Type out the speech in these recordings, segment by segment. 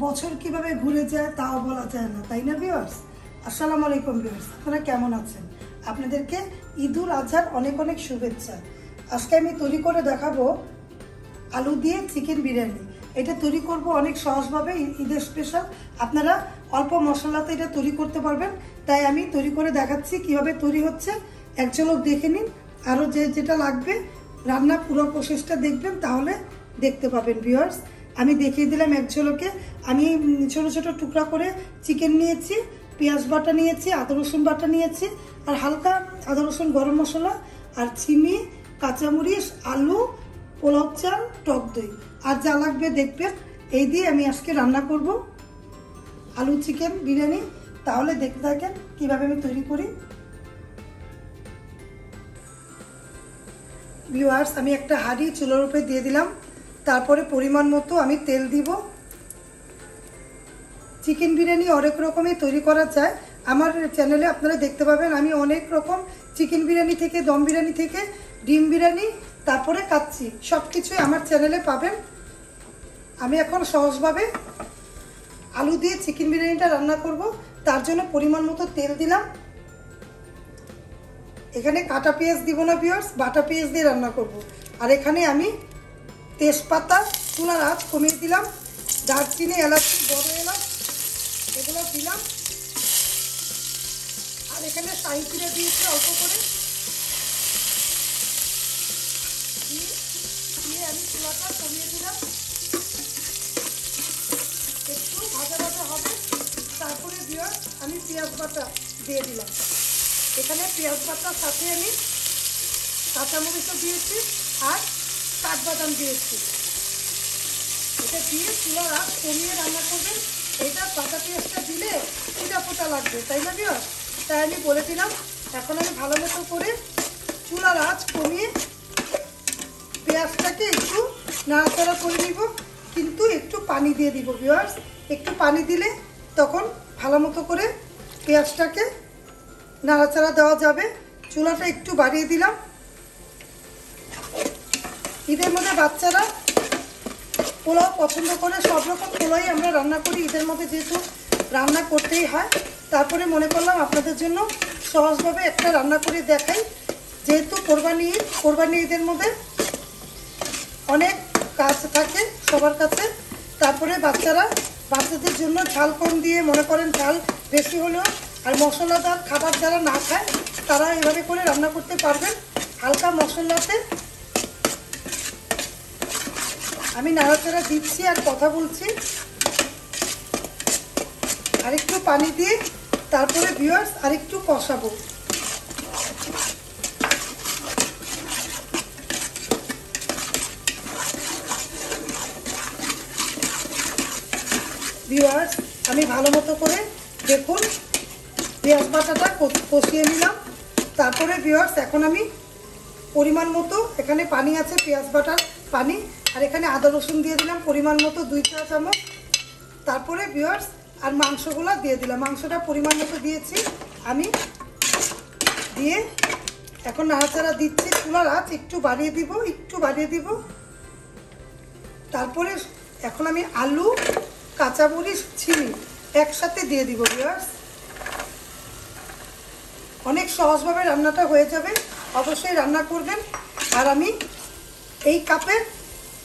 বছর কিভাবে ঘুরে যায় তাও বলা যায় না, তাই না ভিউয়ার্স? আসসালামু আলাইকুম ভিউয়ার্স, আপনারা কেমন আছেন? আপনাদেরকে ঈদুল আজহার অনেক অনেক শুভেচ্ছা। আজকে আমি তৈরি করে দেখাবো আলু দিয়ে চিকেন বিরিয়ানি। এটা তৈরি করব অনেক সহজভাবে, ঈদের স্পেশাল। আপনারা অল্প মশলাতে এটা তৈরি করতে পারবেন, তাই আমি তৈরি করে দেখাচ্ছি কিভাবে তৈরি হচ্ছে। এক ঝলক দেখে নিন, আরও যেটা লাগবে রান্না পুরো প্রসেসটা দেখবেন, তাহলে দেখতে পাবেন ভিউয়ার্স। আমি দেখিয়ে দিলাম এক ঝলকে। আমি ছোট ছোট টুকরা করে চিকেন নিয়েছি, পেঁয়াজ বাটা নিয়েছি, আদা রসুন বাটা নিয়েছি, আর হালকা আদা রসুন গরম মশলা, আর চিনি, কাঁচামরিচ, আলু, পোলাও চাল, টক দই, আর যা লাগবে দেখবেন। এই দিয়ে আমি আজকে রান্না করব আলু চিকেন বিরিয়ানি। তাহলে দেখতে থাকেন কিভাবে আমি তৈরি করি। ভিউয়ার্স, আমি একটা হাঁড়ি চুলার উপরে দিয়ে দিলাম। তারপরে পরিমাণ মতো আমি তেল দিব। চিকেন বিরিয়ানি অনেক রকমই তৈরি করা যায়। আমার চ্যানেলে আপনারা দেখতে পাবেন আমি অনেক রকম চিকেন বিরিয়ানি থেকে, দম বিরিয়ানি থেকে, ডিম বিরিয়ানি, তারপরে কাচ্চি, সব কিছুই আমার চ্যানেলে পাবেন। আমি এখন সহজভাবে আলু দিয়ে চিকেন বিরিয়ানিটা রান্না করব। তার জন্য পরিমাণ মতো তেল দিলাম। এখানে কাটা পেঁয়াজ দিব না ভিউয়ার্স, বাটা পেঁয়াজ দিয়ে রান্না করব। আর এখানে আমি তেজপাতা, চুলার আঁচ কমিয়ে দিলাম, দারচিনি, এলাচি, বড় এলাচ এগুলো দিলাম। আর এখানে শাহি জিরা দিয়েছি অল্প করে, দিয়ে আমি চুলাটা কমিয়ে দিলাম। একটু ভাজা ভাজা হবে। তারপরে ভিউয়ার্স আমি পেঁয়াজ বাটা দিয়ে দিলাম। এখানে পেঁয়াজ বাটার সাথে আমি কাঁচামরিচও দিয়েছি আর কাঠবাদাম দিয়েছি। এটা দিয়ে চুলার আঁচ কমিয়ে রান্না করবেন। এটা কাঁচা পেঁয়াজটা দিলে ফোটা ফোটা লাগবে, তাই না ভিউয়ার্স? তাই আমি বলে দিলাম। এখন আমি ভালো মতো করে চুলার আঁচ কমিয়ে পেঁয়াজটাকে একটু নাড়াচাড়া করে দিব, কিন্তু একটু পানি দিয়ে দিব ভিউয়ার্স। একটু পানি দিলে তখন ভালো মতো করে পেঁয়াজটাকে নাড়াচাড়া দেওয়া যাবে। চুলাটা একটু বাড়িয়ে দিলাম। ঈদের মধ্যে বাচ্চারা পোলাও পছন্দ করে, সব রকম পোলাই আমরা রান্না করি ঈদের মধ্যে, যেহেতু রান্না করতেই হয়। তারপরে মনে করলাম আপনাদের জন্য সহজভাবে একটা রান্না করে দেখাই, যেহেতু কোরবানি ঈদের মধ্যে অনেক কাজ থাকে সবার কাছে। তারপরে বাচ্চাদের জন্য ঝাল কম দিয়ে, মনে করেন ঝাল বেশি হলেও, আর মশলাদার খাবার যারা না খায় তারা এভাবে করে রান্না করতে পারবেন। হালকা মশলাতে আমি নাড়াচাড়া দিচ্ছি আর কথা বলছি। আরেকটু পানি দিয়ে তারপরে ভিউয়ার্স আরেকটু কষাবো। ভিউয়ার্স আমি ভালো মতো করে দেখুন পেঁয়াজ বাটাটা কষিয়ে নিলাম। তারপরে ভিউয়ার্স এখন আমি পরিমাণ মতো, এখানে পানি আছে পেঁয়াজ বাটার পানি, আর এখানে আদা রসুন দিয়ে দিলাম পরিমাণ মতো 2 চা চামচ। তারপরে ভিউয়ার্স আর মাংসগুলো দিয়ে দিলাম। মাংসটা পরিমাণ মতো দিয়েছি আমি, দিয়ে এখন নাড়াচাড়া দিচ্ছি। চুলার আঁচ একটু বাড়িয়ে দিব। তারপরে এখন আমি আলু, কাঁচামরিচ, চিনি একসাথে দিয়ে দিব ভিউয়ার্স। অনেক সহজভাবে রান্নাটা হয়ে যাবে, অবশ্যই রান্না করবেন। আর আমি এই কাপের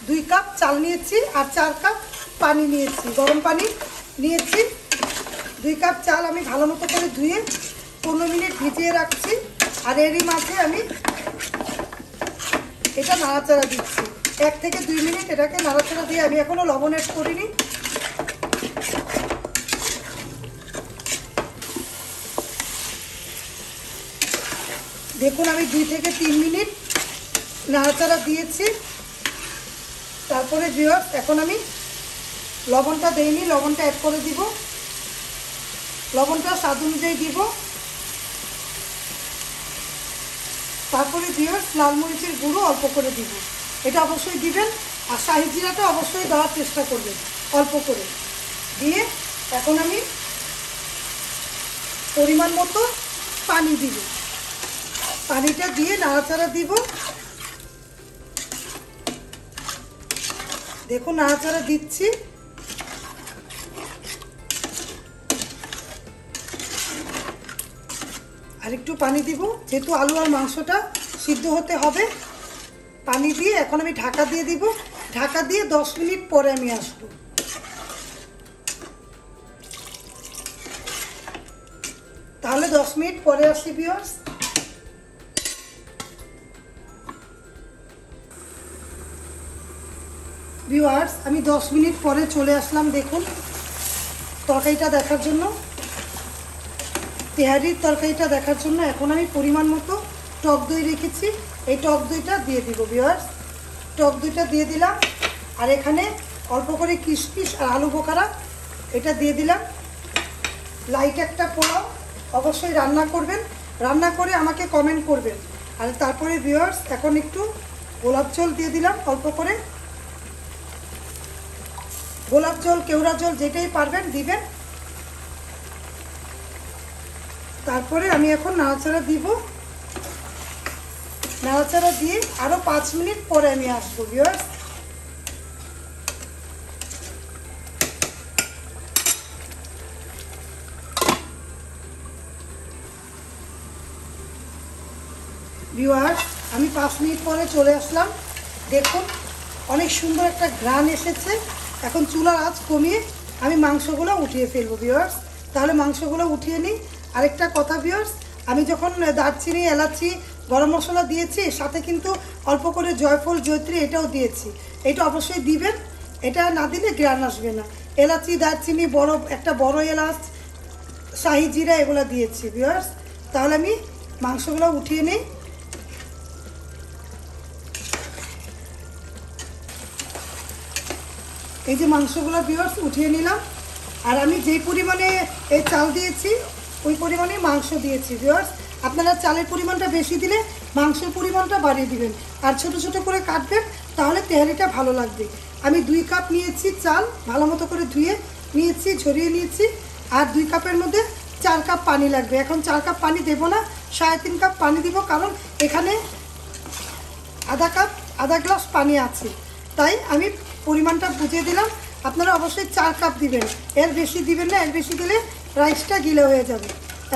2 কাপ চাল নিয়েছি আর 4 কাপ পানি নিয়েছি, গরম পানি নিয়েছি। 2 কাপ চাল আমি ভালো মতো করে ধুয়ে 15 মিনিট ভিজিয়ে রাখছি। আর এরই মাঝে আমি এটা নাড়াচাড়া দিচ্ছি 1 থেকে 2 মিনিট। এটাকে নাড়াচাড়া দিয়ে আমি এখনও লবণ অ্যাড করিনি। দেখুন আমি 2 থেকে 3 মিনিট নাড়াচাড়া দিয়েছি। তারপরে ভিউয়ার্স এখন আমি লবণটা দেইনি, লবণটা অ্যাড করে দিব। লবণটা স্বাদ অনুযায়ী দিব। তারপরে ভিউয়ার্স লাল মরিচের গুঁড়ো অল্প করে দিব, এটা অবশ্যই দিবেন। আর শাহি জিরাটা অবশ্যই দেওয়ার চেষ্টা করবেন অল্প করে দিয়ে। এখন আমি পরিমাণ মতো পানি দিব, পানিটা দিয়ে নাড়াচাড়া দিব। দেখুন নাড়াচাড়া দিচ্ছি। আর একটু পানি দিব, যেহেতু আলু আর মাংসটা সিদ্ধ হতে হবে। পানি দিয়ে এখন আমি ঢাকা দিয়ে দিব। ঢাকা দিয়ে 10 মিনিট পরে আমি আসবো। তাহলে 10 মিনিট পরে আসি ভিউয়ার্স। ভিউয়ার্স আমি 10 মিনিট পরে চলে আসলাম। দেখুন তরকারিটা দেখার জন্য, তেহারির তরকারিটা দেখার জন্য। এখন আমি পরিমাণ মতো টক দই রেখেছি, এই টক দইটা দিয়ে দিব ভিউয়ার্স। টক দইটা দিয়ে দিলাম। আর এখানে অল্প করে কিশমিশ আর আলু বোখারা এটা দিয়ে দিলাম। লাইট একটা পোলাও অবশ্যই রান্না করবেন, রান্না করে আমাকে কমেন্ট করবেন। আর তারপরে ভিউয়ার্স এখন একটু গোলাপ জল দিয়ে দিলাম অল্প করে। গোলাপ জল, কেওড়া জল যেটাই পারবেন দিবেন। তারপরে আমি এখন নাড়াচাড়া দিব। নাড়াচাড়া দিয়ে আরও 5 মিনিট পরে আমি আসবো ভিউয়ার্স। ভিউয়ার্স আমি 5 মিনিট পরে চলে আসলাম। দেখুন অনেক সুন্দর একটা ঘ্রাণ এসেছে। এখন চুলার আঁচ কমিয়ে আমি মাংসগুলো উঠিয়ে ফেলবো ভিউয়ার্স। তাহলে মাংসগুলো উঠিয়ে নিই। আরেকটা কথা ভিউয়ার্স, আমি যখন দারচিনি, এলাচি, গরম মশলা দিয়েছি, সাথে কিন্তু অল্প করে জয়ফল, জয়ত্রী এটাও দিয়েছি। এটা অবশ্যই দিবেন, এটা না দিলে ঘ্রাণ আসবে না। এলাচি, দারচিনি, একটা বড় এলাচ, শাহি জিরা এগুলো দিয়েছি ভিউয়ার্স। তাহলে আমি মাংসগুলো উঠিয়ে নিই। এই যে মাংসগুলো ভিউয়ার্স উঠিয়ে নিলাম। আর আমি যেই পরিমাণে এই চাল দিয়েছি ওই পরিমাণে মাংস দিয়েছি ভিউয়ার্স। আপনারা চালের পরিমাণটা বেশি দিলে মাংসের পরিমাণটা বাড়িয়ে দিবেন, আর ছোট ছোট করে কাটবেন, তাহলে তেহারিটা ভালো লাগবে। আমি 2 কাপ নিয়েছি চাল, ভালো মতো করে ধুয়ে নিয়েছি, ঝরিয়ে নিয়েছি। আর 2 কাপের মধ্যে 4 কাপ পানি লাগবে। এখন 4 কাপ পানি দেবো না, 3.5 কাপ পানি দিব, কারণ এখানে আধা গ্লাস পানি আছে। তাই আমি পরিমাণটা বুঝিয়ে দিলাম। আপনারা অবশ্যই 4 কাপ দিবেন, এর বেশি দিবেন না, এর বেশি দিলে রাইসটা গিলে হয়ে যাবে।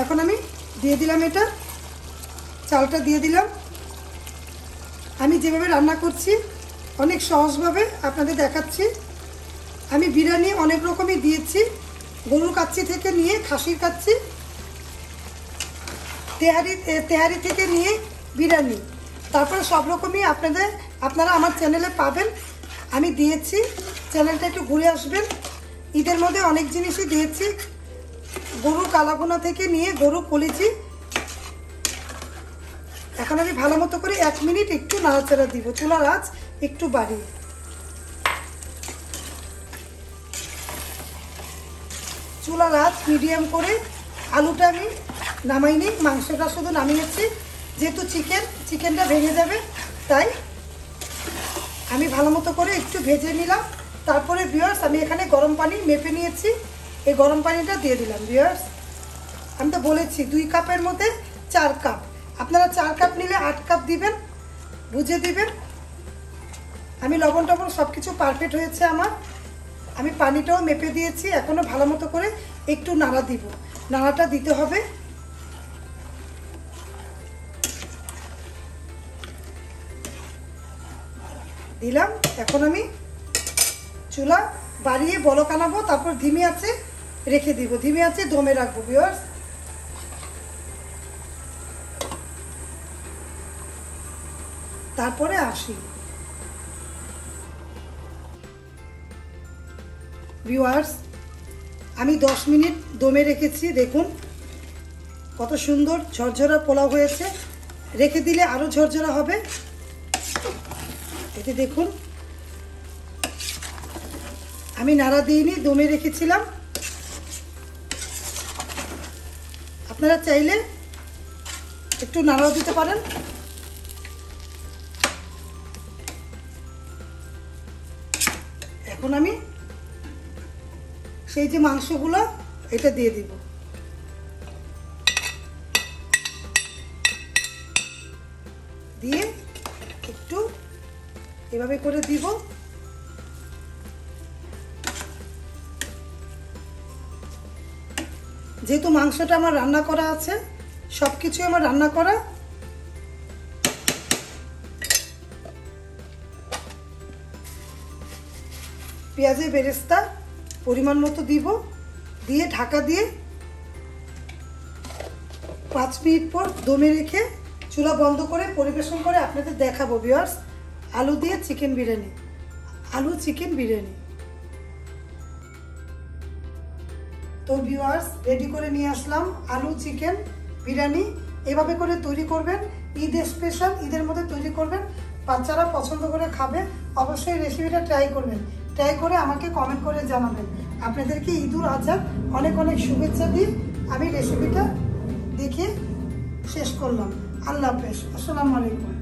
এখন আমি দিয়ে দিলাম, এটা চালটা দিয়ে দিলাম। আমি যেভাবে রান্না করছি অনেক সহজভাবে আপনাদের দেখাচ্ছি। আমি বিরিয়ানি অনেক রকমই দিয়েছি, গরুর কাচ্চি থেকে নিয়ে খাসির কাচ্চি, তেহারি থেকে নিয়ে বিরিয়ানি, তারপরে সব রকমই আপনারা আমার চ্যানেলে পাবেন। আমি দিয়েছি, চ্যানেলটা একটু ঘুরে আসবেন। ঈদের মধ্যে অনেক জিনিসই দিয়েছি, গরুর কালাভুনা থেকে নিয়ে গরু কলিজি। এখন আমি ভালো মতো করে 1 মিনিট একটু নাড়াচাড়া দিব, চুলার আঁচ একটু বাড়িয়ে। চুলার আঁচ মিডিয়াম করে আলুটা আমি নামাইনি, মাংসটা শুধু নামিয়েছি। যেহেতু চিকেনটা ভেঙে যাবে, তাই আমি ভালো মতো করে একটু ভেজে নিলাম। তারপরে ভিউয়ার্স আমি এখানে গরম পানি মেপে নিয়েছি, এই গরম পানিটা দিয়ে দিলাম ভিউয়ার্স। আমি তো বলেছি 2 কাপের মধ্যে 4 কাপ, আপনারা 4 কাপ নিলে 8 কাপ দিবেন, বুঝে দিবেন। আমি লবণ টবণ সব কিছু পারফেক্ট হয়েছে আমার। আমি পানিটাও মেপে দিয়েছি। এখনও ভালো মতো করে একটু নাড়া দিব, নাড়াটা দিতে হবে। দিলাম। এখন আমি চুলা বাড়িয়ে বলক আনাবো, তারপর ধিমি আঁচে রেখে দিব, ধিমি আঁচে দমে রাখবো ভিউয়ার্স। তারপরে আসি ভিউয়ার্স। আমি 10 মিনিট দমে রেখেছি। দেখুন কত সুন্দর ঝরঝরা পোলাও হয়েছে। রেখে দিলে আরো ঝরঝরা হবে। এতে দেখুন আমি নাড়া দিইনি, দমে রেখেছিলাম। আপনারা চাইলে একটু নাড়াও দিতে পারেন। এখন আমি সেই যে মাংসগুলো এটা দিয়ে দিব। দিয়ে একটু এভাবে করে দিব। যেহেতু মাংসটা আমার রান্না করা আছে, সব কিছু আমার রান্না করা। পেঁয়াজের বেরেস্তা পরিমাণ মতো দিব, দিয়ে ঢাকা দিয়ে 5 মিনিট পর দমে রেখে চুলা বন্ধ করে পরিবেশন করে আপনাদের দেখাবো ভিউয়ার্স আলু দিয়ে চিকেন বিরিয়ানি, আলু চিকেন বিরিয়ানি। তো ভিউয়ার্স রেডি করে নিয়ে আসলাম আলু চিকেন বিরিয়ানি। এভাবে করে তৈরি করবেন, ঈদের স্পেশাল, ঈদের মধ্যে তৈরি করবেন, বাচ্চারা পছন্দ করে খাবে। অবশ্যই রেসিপিটা ট্রাই করবেন, ট্রাই করে আমাকে কমেন্ট করে জানাবেন। আপনাদেরকে ঈদুল আজহার অনেক অনেক শুভেচ্ছা দিয়ে আমি রেসিপিটা দেখে শেষ করলাম। আল্লাহ হাফেজ, আসসালামু আলাইকুম।